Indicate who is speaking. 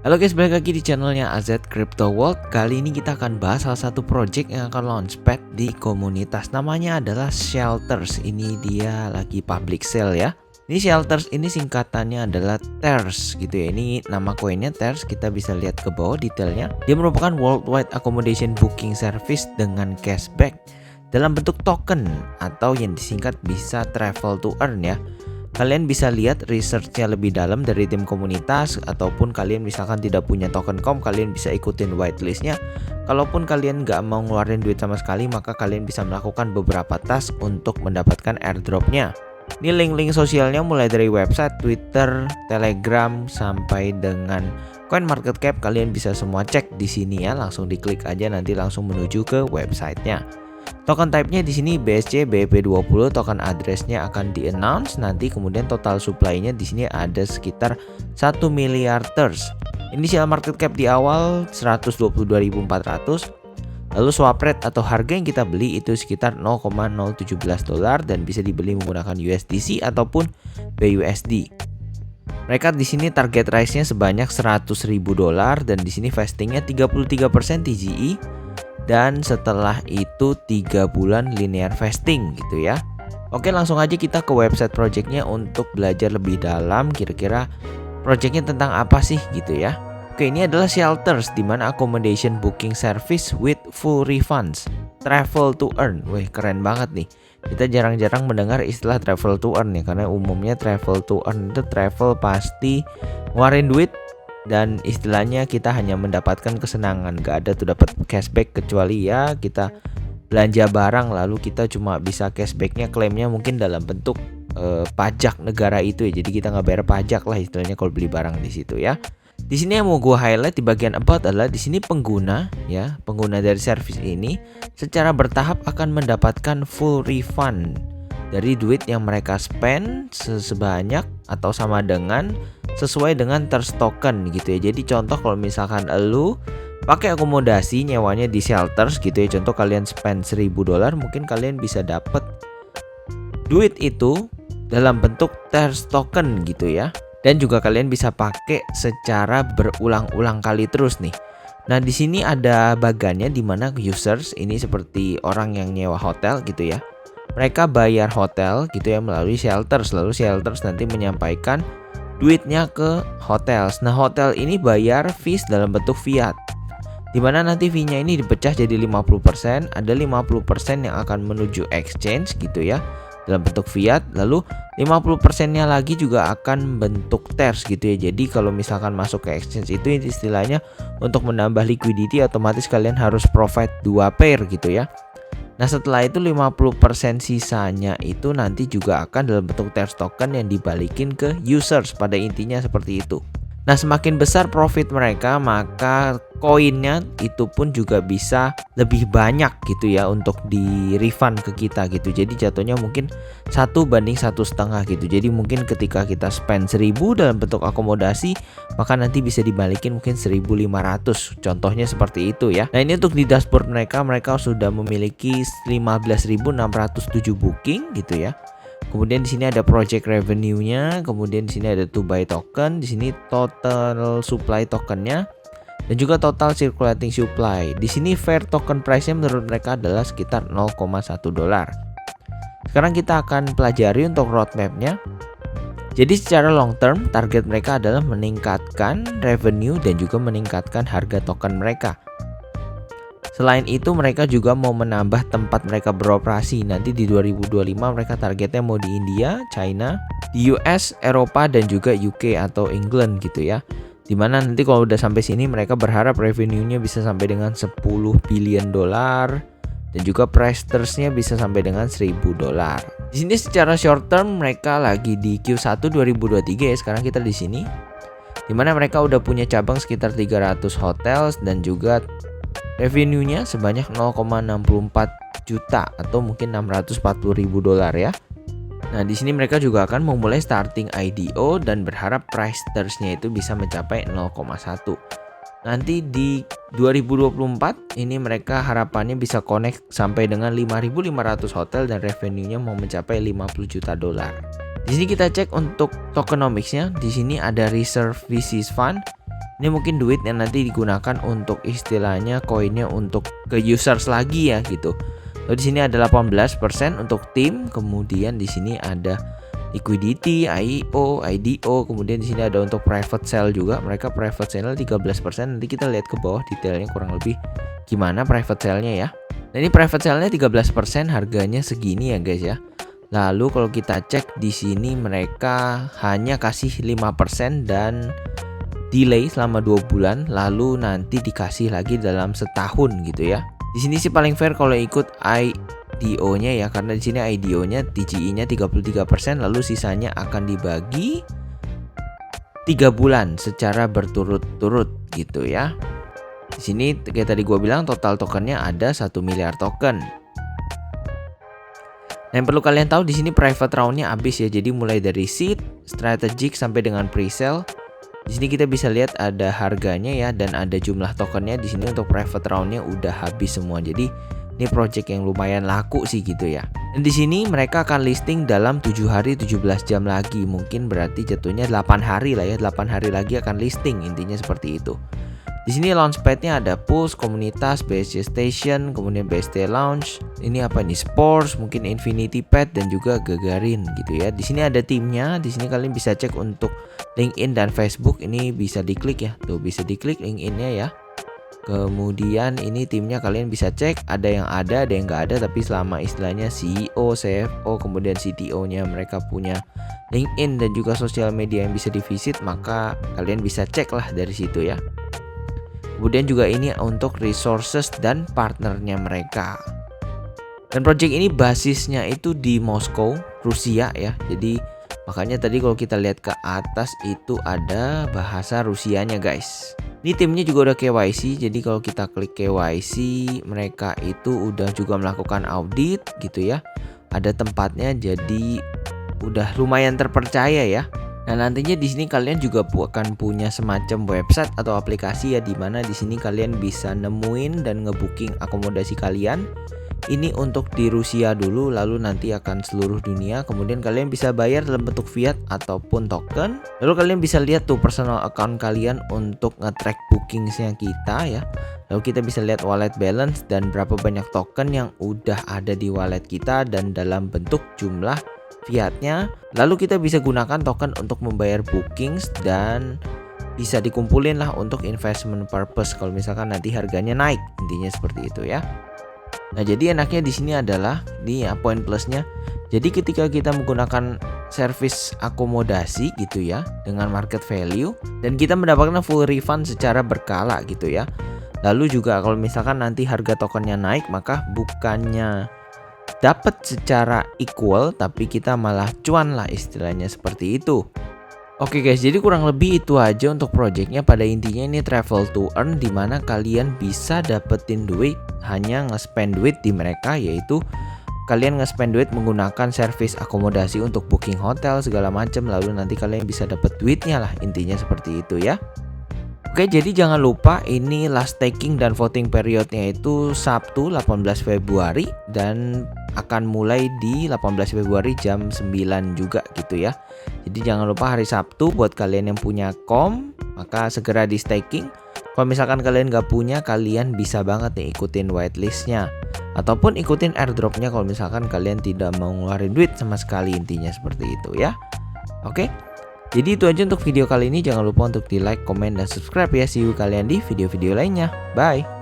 Speaker 1: Halo guys, balik lagi di channelnya AZ Crypto World. Kali ini kita akan bahas salah satu project yang akan launchpad di komunitas. Namanya adalah Shelters. Ini dia lagi public sale ya. Ini Shelters ini singkatannya adalah TERS gitu ya. Ini nama koinnya TERS. Kita bisa lihat ke bawah detailnya. Dia merupakan worldwide accommodation booking service dengan cashback dalam bentuk token atau yang disingkat bisa travel to earn ya. Kalian bisa lihat researchnya lebih dalam dari tim komunitas, ataupun kalian misalkan tidak punya token com, kalian bisa ikutin whitelistnya. Kalaupun kalian nggak mau ngeluarin duit sama sekali, maka kalian bisa melakukan beberapa task untuk mendapatkan airdropnya. Ini link-link sosialnya mulai dari website, Twitter, Telegram, sampai dengan CoinMarketCap. Kalian bisa semua cek di sini ya, langsung diklik aja nanti langsung menuju ke websitenya. Token type-nya di sini BSC BEP20, token address-nya akan di-announce nanti, kemudian total supply-nya di sini ada sekitar 1 miliar TERS. Initial market cap di awal 122.400. Lalu swap rate atau harga yang kita beli itu sekitar $0,017 dan bisa dibeli menggunakan USDC ataupun BUSD. Mereka di sini target price-nya sebanyak $100.000 dan di sini vestingnya 33% TGE. Dan setelah itu 3 bulan linear vesting gitu ya. Oke, langsung aja kita ke website projectnya untuk belajar lebih dalam kira-kira projectnya tentang apa sih gitu ya. Oke, ini adalah Shelters, dimana accommodation booking service with full refunds, travel to earn. Wih, keren banget nih. Kita jarang-jarang mendengar istilah travel to earn ya, karena umumnya travel to earn itu travel pasti ngeluarin duit, dan istilahnya kita hanya mendapatkan kesenangan, gak ada tuh dapat cashback, kecuali ya kita belanja barang lalu kita cuma bisa cashbacknya, klaimnya mungkin dalam bentuk pajak negara itu ya. Jadi kita nggak bayar pajak lah istilahnya kalau beli barang di situ ya. Di sini yang mau gue highlight di bagian about adalah di sini pengguna ya, pengguna dari service ini secara bertahap akan mendapatkan full refund dari duit yang mereka spend sebanyak atau sama dengan sesuai dengan TERS token gitu ya. Jadi contoh kalau misalkan elu pakai akomodasi nyewanya di Shelters gitu ya, contoh kalian spend $1.000, mungkin kalian bisa dapat duit itu dalam bentuk TERS token gitu ya. Dan juga kalian bisa pakai secara berulang-ulang kali terus nih. Nah, di sini ada bagannya di mana users ini seperti orang yang nyewa hotel gitu ya. Mereka bayar hotel gitu ya melalui Shelters, lalu Shelters nanti menyampaikan duitnya ke hotels. Nah, hotel ini bayar fees dalam bentuk fiat, dimana nanti fee-nya ini dipecah jadi 50%. Ada 50% yang akan menuju exchange gitu ya dalam bentuk fiat, lalu 50%-nya lagi juga akan bentuk TERS gitu ya. Jadi kalau misalkan masuk ke exchange itu istilahnya untuk menambah liquidity, otomatis kalian harus provide 2 pair gitu ya. Nah, setelah itu 50% sisanya itu nanti juga akan dalam bentuk TERS token yang dibalikin ke users, pada intinya seperti itu. Nah, semakin besar profit mereka, maka koinnya itu pun juga bisa lebih banyak gitu ya untuk di refund ke kita gitu. Jadi jatuhnya mungkin 1:1,5 gitu. Jadi mungkin ketika kita spend 1.000 dalam bentuk akomodasi, maka nanti bisa dibalikin mungkin 1.500. Contohnya seperti itu ya. Nah, ini untuk di dashboard mereka sudah memiliki 15.607 booking gitu ya. Kemudian di sini ada project revenue-nya, kemudian di sini ada to buy token, di sini total supply tokennya, dan juga total circulating supply. Di sini fair token price-nya menurut mereka adalah sekitar $0,1. Sekarang kita akan pelajari untuk roadmap-nya. Jadi secara long term target mereka adalah meningkatkan revenue dan juga meningkatkan harga token mereka. Selain itu mereka juga mau menambah tempat mereka beroperasi. Nanti di 2025 mereka targetnya mau di India, China, di US, Eropa, dan juga UK atau England gitu ya. Dimana nanti kalau udah sampai sini mereka berharap revenue-nya bisa sampai dengan $10 billion dan juga price TERS-nya bisa sampai dengan $1.000. Di sini secara short term mereka lagi di Q1 2023 ya. Sekarang kita di sini. Dimana mereka udah punya cabang sekitar 300 hotels dan juga revenue-nya sebanyak 0,64 juta atau mungkin $640.000 ya. Nah, di sini mereka juga akan memulai starting IDO dan berharap price TERS-nya itu bisa mencapai 0,1. Nanti di 2024 ini mereka harapannya bisa connect sampai dengan 5.500 hotel dan revenue-nya mau mencapai $50 juta. Di sini kita cek untuk tokenomics-nya. Di sini ada reserve VCs fund Ini mungkin duit yang nanti digunakan untuk istilahnya koinnya untuk ke users lagi ya gitu. Lalu di sini ada 18% untuk tim, kemudian di sini ada liquidity, IO, IDO, kemudian di sini ada untuk private sale juga. Mereka private sale 13%. Nanti kita lihat ke bawah detailnya kurang lebih gimana private sale-nya ya. Nah, ini private sale-nya 13%, harganya segini ya guys ya. Lalu kalau kita cek di sini mereka hanya kasih 5% dan delay selama 2 bulan, lalu nanti dikasih lagi dalam setahun gitu ya. Di sini sih paling fair kalau ikut IDO-nya ya, karena di sini IDO-nya TGI-nya 33%, lalu sisanya akan dibagi 3 bulan secara berturut-turut gitu ya. Di sini kayak tadi gue bilang total tokennya ada 1 miliar token. Nah, yang perlu kalian tahu di sini private round-nya habis ya. Jadi mulai dari seed, strategic sampai dengan pre-sale. Di sini kita bisa lihat ada harganya ya dan ada jumlah tokennya. Di sini untuk private round-nya udah habis semua. Jadi ini project yang lumayan laku sih gitu ya. Dan di sini mereka akan listing dalam 7 hari 17 jam lagi. Mungkin berarti jatuhnya 8 hari lah ya. 8 hari lagi akan listing, intinya seperti itu. Di sini launchpad-nya ada Pulse, komunitas, BSC Station, kemudian BST Launch. Ini apa nih? Sports, mungkin Infinity Pad dan juga Gagarin gitu ya. Di sini ada timnya. Di sini kalian bisa cek untuk LinkedIn dan Facebook. Ini bisa diklik ya. Tuh bisa diklik LinkedIn-nya ya. Kemudian ini timnya kalian bisa cek, ada yang nggak ada, tapi selama istilahnya CEO, CFO, kemudian CTO-nya mereka punya LinkedIn dan juga sosial media yang bisa divisit, maka kalian bisa cek lah dari situ ya. Kemudian juga ini untuk resources dan partnernya mereka. Dan project ini basisnya itu di Moskow, Rusia ya. Jadi makanya tadi kalau kita lihat ke atas itu ada bahasa Rusianya guys. Ini timnya juga udah KYC. Jadi kalau kita klik KYC, mereka itu udah juga melakukan audit gitu ya. Ada tempatnya, jadi udah lumayan terpercaya ya. Nah, nantinya di sini kalian juga akan punya semacam website atau aplikasi ya, di mana di sini kalian bisa nemuin dan ngebooking akomodasi kalian. Ini untuk di Rusia dulu, lalu nanti akan seluruh dunia. Kemudian kalian bisa bayar dalam bentuk fiat ataupun token. Lalu kalian bisa lihat tuh personal account kalian untuk nge-track bookingsnya kita ya. Lalu kita bisa lihat wallet balance dan berapa banyak token yang udah ada di wallet kita dan dalam bentuk jumlah fiatnya. Lalu kita bisa gunakan token untuk membayar bookings dan bisa dikumpulin lah untuk investment purpose kalau misalkan nanti harganya naik, intinya seperti itu ya. Nah, jadi enaknya di sini adalah ini ya poin plusnya. Jadi ketika kita menggunakan service akomodasi gitu ya dengan market value dan kita mendapatkan full refund secara berkala gitu ya. Lalu juga kalau misalkan nanti harga tokennya naik, maka bukannya dapat secara equal tapi kita malah cuan lah istilahnya seperti itu. Oke guys, jadi kurang lebih itu aja untuk projectnya. Pada intinya ini travel to earn, dimana kalian bisa dapetin duit hanya nge-spend duit di mereka, yaitu kalian nge-spend duit menggunakan service akomodasi untuk booking hotel segala macam, lalu nanti kalian bisa dapet duitnya lah, intinya seperti itu ya. Oke, jadi jangan lupa ini last taking dan voting periodnya itu Sabtu 18 Februari dan akan mulai di 18 Februari jam 9 juga gitu ya. Jadi jangan lupa hari Sabtu buat kalian yang punya kom, maka segera di staking. Kalau misalkan kalian gak punya, kalian bisa banget nih ikutin whitelistnya ataupun ikutin airdropnya kalau misalkan kalian tidak mau ngeluarin duit sama sekali, intinya seperti itu ya. Oke. Jadi itu aja untuk video kali ini. Jangan lupa untuk di like, komen, dan subscribe ya. See you kalian di video-video lainnya. Bye.